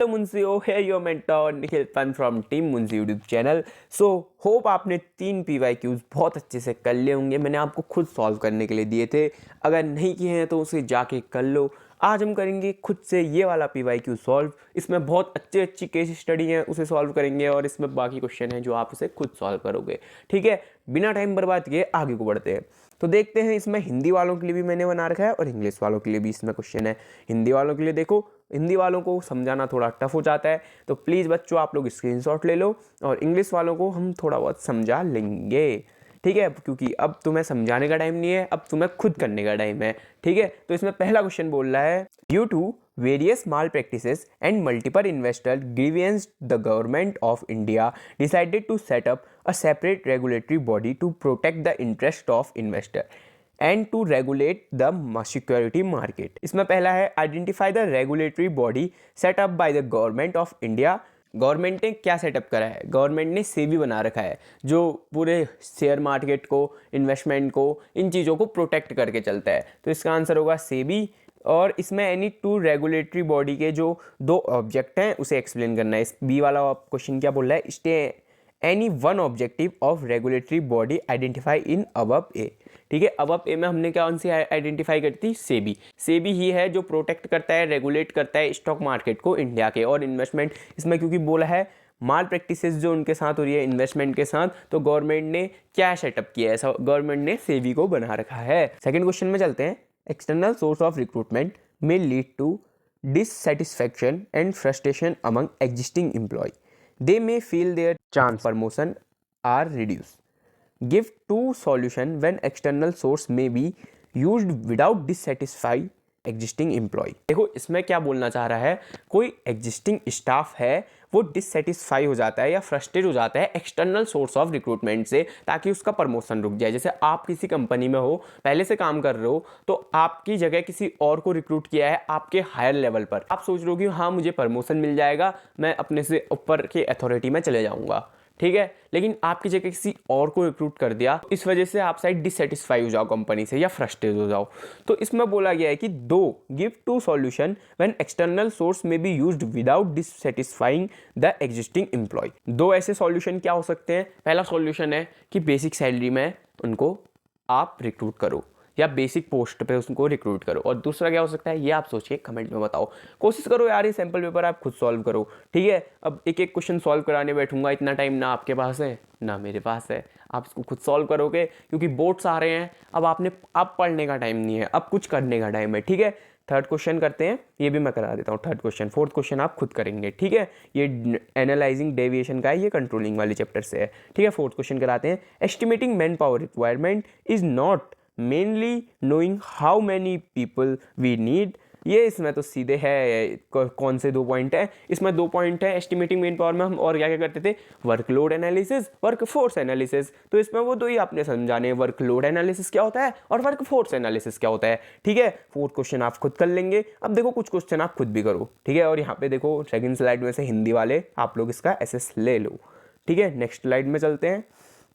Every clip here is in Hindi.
हेलो मुंशियो, है योर मेंटर निखिल पन from team Munshi YouTube channel. So hope आपने 3 PYQs बहुत अच्छे से कर लिए होंगे। मैंने आपको खुद सॉल्व करने के लिए दिए थे, अगर नहीं किए हैं तो उसे जाके कर लो। आज हम करेंगे खुद से ये वाला PYQ सॉल्व। इसमें बहुत अच्छी केस स्टडी है, उसे सॉल्व करेंगे और इसमें बाकी क्वेश्चन है जो आप उसे खुद सॉल्व करोगे। ठीक है, बिना टाइम बर्बाद किए आगे को बढ़ते हैं। तो देखते हैं, इसमें हिंदी वालों के लिए भी मैंने बना रखा है और इंग्लिश वालों के लिए भी इसमें क्वेश्चन है। हिंदी वालों के लिए देखो, हिंदी वालों को समझाना थोड़ा टफ हो जाता है, तो प्लीज़ बच्चों आप लोग स्क्रीनशॉट ले लो, और इंग्लिश वालों को हम थोड़ा बहुत समझा लेंगे। ठीक है, क्योंकि अब तुम्हें समझाने का टाइम नहीं है, अब तुम्हें खुद करने का टाइम है। ठीक है, तो इसमें पहला क्वेश्चन बोल रहा है, due to various malpractices and multiple investor grievance, the government of India decided to set up a separate regulatory body to protect the interest of investor and to regulate the security market. इसमें पहला है, identify the regulatory body set up by the government of India. Government ने क्या सेटअप करा है? गवर्नमेंट ने सेबी बना रखा है जो पूरे शेयर मार्केट को, इन्वेस्टमेंट को, इन चीज़ों को प्रोटेक्ट करके चलता है। तो इसका आंसर होगा सेबी। और इसमें एनी टू रेगुलेटरी बॉडी के जो 2 ऑब्जेक्ट हैं उसे एक्सप्लेन करना है। इस बी वाला क्वेश्चन क्या बोल रहा है, state any one objective of regulatory body identify in above A. ठीक है, अबव ए में हमने क्या सी आइडेंटिफाई करी थी? सेबी। सेबी ही है जो प्रोटेक्ट करता है, रेगुलेट करता है स्टॉक मार्केट को इंडिया के, और इन्वेस्टमेंट इसमें क्योंकि बोला है माल प्रैक्टिसेस जो उनके साथ हो रही है इन्वेस्टमेंट के साथ, तो गवर्नमेंट ने क्या सेटअप किया है? ऐसा गवर्नमेंट ने सेबी को बना रखा है। सेकेंड क्वेश्चन में चलते हैं, external source of recruitment may lead to dissatisfaction and frustration among existing employee. They may feel their chance promotion are reduced. Give 2 solution when external source may be used without dissatisfy existing employ. देखो इसमें क्या बोलना चाह रहा है, कोई एग्जिस्टिंग स्टाफ है वो डिससेटिस्फाई हो जाता है या फ्रस्ट्रेट हो जाता है एक्सटर्नल सोर्स ऑफ रिक्रूटमेंट से, ताकि उसका प्रमोशन रुक जाए। जैसे आप किसी कंपनी में हो, पहले से काम कर रहे हो, तो आपकी जगह किसी और को रिक्रूट किया है आपके हायर लेवल पर, आप सोच रहे हो कि हाँ मुझे प्रमोशन मिल जाएगा, मैं अपने से ऊपर के अथॉरिटी में चले जाऊँगा। ठीक है, लेकिन आपकी जगह किसी और को रिक्रूट कर दिया, इस वजह से आप शायद डिससेटिस्फाई हो जाओ कंपनी से या फ्रस्ट्रेट हो जाओ। तो इसमें बोला गया है कि give 2 solution when external source may be used without dissatisfying the existing employ. 2 ऐसे सॉल्यूशन क्या हो सकते हैं? पहला सॉल्यूशन है कि बेसिक सैलरी में उनको आप रिक्रूट करो या बेसिक पोस्ट पे उसको रिक्रूट करो, और दूसरा क्या हो सकता है ये आप सोचिए, कमेंट में बताओ। कोशिश करो यार, ये सैम्पल पेपर आप खुद सॉल्व करो। ठीक है, अब एक एक क्वेश्चन सॉल्व कराने बैठूंगा, इतना टाइम ना आपके पास है ना मेरे पास है। आप इसको खुद सॉल्व करोगे क्योंकि बोर्ड्स आ रहे हैं, अब पढ़ने का टाइम नहीं है, अब कुछ करने का टाइम है। ठीक है, थर्ड क्वेश्चन करते हैं, ये भी मैं करा देता हूँ थर्ड क्वेश्चन। फोर्थ क्वेश्चन आप खुद करेंगे। ठीक है, ये एनालाइजिंग डेविएशन का है, ये कंट्रोलिंग वाले चैप्टर से है। ठीक है, फोर्थ क्वेश्चन कराते हैं, estimating man power requirement is not mainly knowing how many people we need. ये इसमें तो सीधे है, कौन से 2 पॉइंट है? इसमें 2 पॉइंट है एस्टिमेटिंग मेन पावर में। हम और क्या क्या करते थे? Workload analysis, workforce analysis. तो इसमें वो 2 ही आपने समझाने, वर्कलोड एनालिसिस क्या होता है और वर्कफोर्स एनालिसिस क्या होता है। ठीक है, फोर्थ क्वेश्चन आप खुद कर लेंगे। अब देखो कुछ क्वेश्चन आप खुद भी करो। ठीक है, और यहाँ पे देखो सेकंड स्लाइड में से हिंदी वाले आप लोग इसका एसएस ले लो। ठीक है, नेक्स्ट स्लाइड में चलते हैं।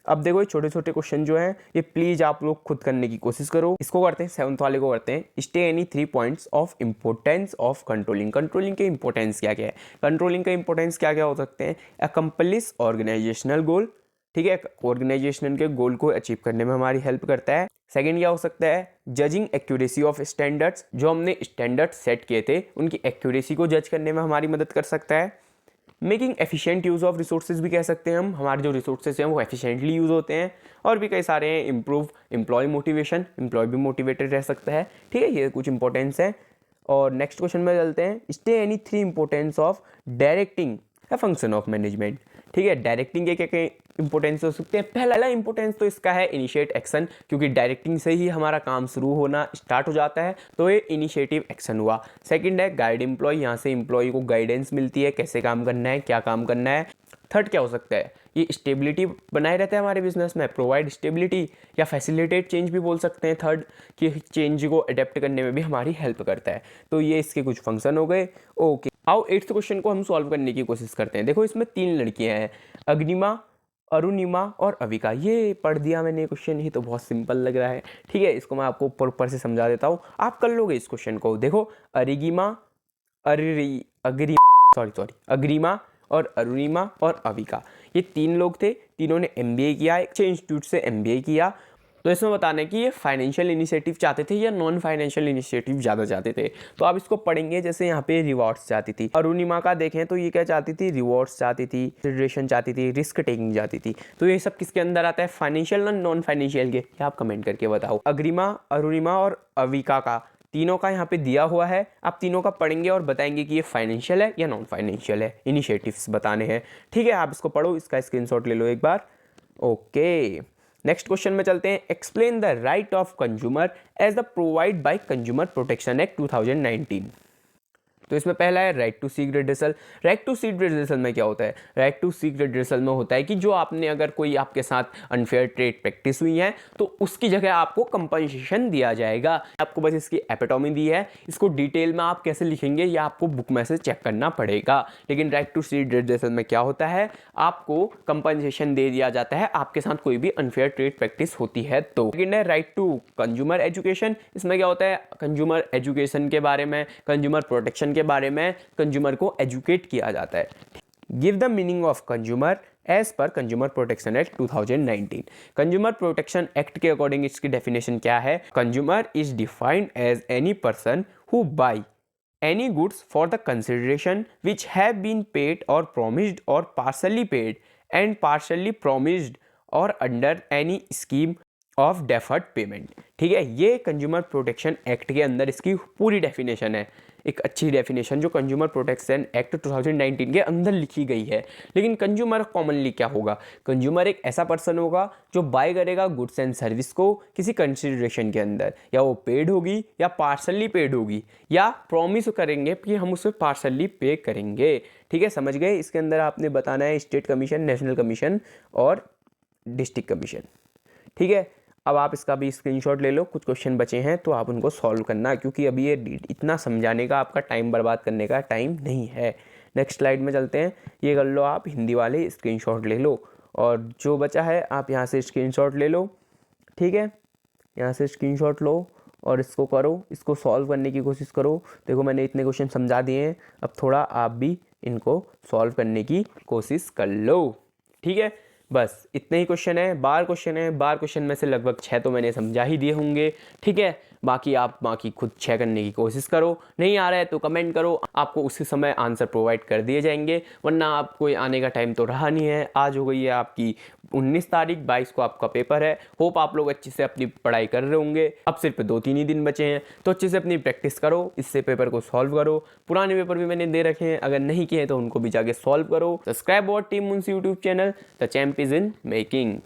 अब देखो ये छोटे छोटे क्वेश्चन जो हैं ये प्लीज आप लोग खुद करने की कोशिश करो। इसको करते हैं, 7th वाले को करते हैं, stay any 3 points of importance of controlling. Controlling के इंपोर्टेंस क्या क्या है? कंट्रोलिंग का इंपोर्टेंस क्या क्या हो सकते हैं? अकम्पलिश ऑर्गेनाइजेशनल गोल। ठीक है, ऑर्गेनाइजेशन के गोल को अचीव करने में हमारी हेल्प करता है। सेकेंड क्या हो सकता है? जजिंग एक्यूरेसी ऑफ स्टैंडर्ड्स, जो हमने स्टैंडर्ड सेट किए थे उनकी एक्यूरेसी को जज करने में हमारी मदद कर सकता है। Making efficient use of resources भी कह सकते हैं हम, हमारे जो रिसोर्सेज हैं वो एफिशिएंटली यूज़ होते हैं। और भी कई सारे हैं, इम्प्रूव एम्प्लॉय मोटिवेशन, एम्प्लॉय भी मोटिवेटेड रह सकता है। ठीक है, ये कुछ इंपॉर्टेंस है। और नेक्स्ट क्वेश्चन में चलते हैं, stay any 3 importance of directing है फंक्शन ऑफ मैनेजमेंट। ठीक है, डायरेक्टिंग के क्या इंपॉर्टेंस हो सकते हैं? पहला इंपॉर्टेंस तो इसका है इनिशिएट एक्शन, क्योंकि डायरेक्टिंग से ही हमारा काम शुरू होना स्टार्ट हो जाता है, तो ये इनिशिएटिव एक्शन हुआ। सेकंड है गाइड एम्प्लॉय, यहाँ से एम्प्लॉय को गाइडेंस मिलती है कैसे काम करना है, क्या काम करना है। थर्ड क्या हो सकता है? ये स्टेबिलिटी बनाए रहता है हमारे बिजनेस में, प्रोवाइड स्टेबिलिटी या फैसिलिटेट चेंज भी बोल सकते हैं। थर्ड कि चेंज को अडेप्ट करने में भी हमारी हेल्प करता है। तो ये इसके कुछ फंक्शन हो गए। ओके, आओ 8th क्वेश्चन को हम सॉल्व करने की कोशिश करते हैं। देखो इसमें 3 लड़कियां हैं, अग्निमा, अरुणिमा और अविका। ये पढ़ दिया मैंने क्वेश्चन, ही तो बहुत सिंपल लग रहा है। ठीक है, इसको मैं आपको ऊपर से समझा देता हूँ, आप कर लोगे इस क्वेश्चन को। देखो अरिगिमा, अग्रिमा अग्रिमा और अरुणिमा और अविका, ये 3 लोग थे। तीनों ने MBA किया, अच्छे इंस्टीट्यूट से MBA किया। तो इसमें बताना है कि ये फाइनेंशियल इनिशिएटिव चाहते थे या नॉन फाइनेंशियल इनिशिएटिव ज़्यादा चाहते थे। तो आप इसको पढ़ेंगे। जैसे यहाँ पे रिवॉर्ड्स चाहती थी, अरुणिमा का देखें तो ये क्या चाहती थी, रिवॉर्ड्स चाहती थी, कंसिडरेशन चाहती थी, रिस्क टेकिंग चाहती थी। तो ये सब किसके अंदर आता है, फाइनेंशियल ना नॉन फाइनेंशियल के, ये आप कमेंट करके बताओ। अग्रिमा, अरुणिमा और अविका का तीनों का यहाँ पे दिया हुआ है। आप तीनों का पढ़ेंगे और बताएंगे कि ये फाइनेंशियल है या नॉन फाइनेंशियल है, इनिशिएटिव्स बताने हैं। ठीक है, आप इसको पढ़ो, इसका स्क्रीनशॉट ले लो एक बार। ओके, नेक्स्ट क्वेश्चन में चलते हैं। Explain the right of consumer as the provide by consumer protection act 2019। तो इसमें पहला है right to seek redressal. Right to seek redressal में क्या होता है, राइट टू सीक रिड्रेसल में होता है कि जो आपने अगर कोई आपके साथ अनफेयर ट्रेड प्रैक्टिस हुई है तो उसकी जगह आपको कंपनसेशन दिया जाएगा। आपको बस इसकी एपिटोमी दी है, इसको डिटेल में आप कैसे लिखेंगे या आपको बुक में से चेक करना पड़ेगा। लेकिन राइट टू सीक रिड्रेसल में क्या होता है, आपको कंपनसेशन दे दिया जाता है आपके साथ कोई भी अनफेयर ट्रेड प्रैक्टिस होती है तो। सेकंड है राइट टू कंज्यूमर एजुकेशन। इसमें क्या होता है, कंज्यूमर एजुकेशन के बारे में, कंज्यूमर प्रोटेक्शन के बारे में कंज्यूमर को एजुकेट किया जाता है। Give the meaning of consumer as पर consumer protection act 2019। Consumer protection act के अकॉर्डिंग इसकी डेफिनेशन क्या है, consumer is defined as any person who buy any goods for the consideration which have been paid or promised or partially paid and partially promised or under any scheme of deferred payment। ठीक है, ये कंज्यूमर प्रोटेक्शन एक्ट के अंदर इसकी पूरी डेफिनेशन है, एक अच्छी डेफिनेशन जो कंज्यूमर प्रोटेक्शन एक्ट 2019 के अंदर लिखी गई है। लेकिन कंज्यूमर कॉमनली क्या होगा, कंज्यूमर एक ऐसा पर्सन होगा जो बाय करेगा गुड्स एंड सर्विस को किसी कंसिडरेशन के अंदर, या वो पेड होगी या पार्सली पेड होगी या प्रॉमिस करेंगे कि हम उसे पार्सली पे करेंगे। ठीक है, समझ गए। इसके अंदर आपने बताना है स्टेट कमीशन, नेशनल कमीशन और डिस्ट्रिक्ट कमीशन। ठीक है, अब आप इसका भी स्क्रीनशॉट ले लो। कुछ क्वेश्चन बचे हैं तो आप उनको सॉल्व करना, क्योंकि अभी ये इतना समझाने का आपका टाइम बर्बाद करने का टाइम नहीं है। नेक्स्ट स्लाइड में चलते हैं। ये कर लो आप, हिंदी वाले स्क्रीनशॉट ले लो और जो बचा है आप यहाँ से स्क्रीनशॉट ले लो। ठीक है, यहाँ से स्क्रीनशॉट लो और इसको करो, इसको सॉल्व करने की कोशिश करो। देखो मैंने इतने क्वेश्चन समझा दिए हैं, अब थोड़ा आप भी इनको सॉल्व करने की कोशिश कर लो। ठीक है, बस इतने ही क्वेश्चन है, 12 क्वेश्चन है। 12 क्वेश्चन में से लगभग 6 तो मैंने समझा ही दिए होंगे। ठीक है, बाकी खुद 6 करने की कोशिश करो। नहीं आ रहा है तो कमेंट करो, आपको उसी समय आंसर प्रोवाइड कर दिए जाएंगे, वरना आपको आने का टाइम तो रहा नहीं है। आज हो गई है आपकी 19 तारीख, 22 को आपका पेपर है। होप आप लोग अच्छे से अपनी पढ़ाई कर रहे होंगे। अब सिर्फ 2-3 ही दिन बचे हैं तो अच्छे से अपनी प्रैक्टिस करो, इससे पेपर को सॉल्व करो। पुराने पेपर भी मैंने दे रखे हैं, अगर नहीं किए तो उनको भी जाके सॉल्व करो। सब्सक्राइब और team Munshi YouTube channel, the champ is in making.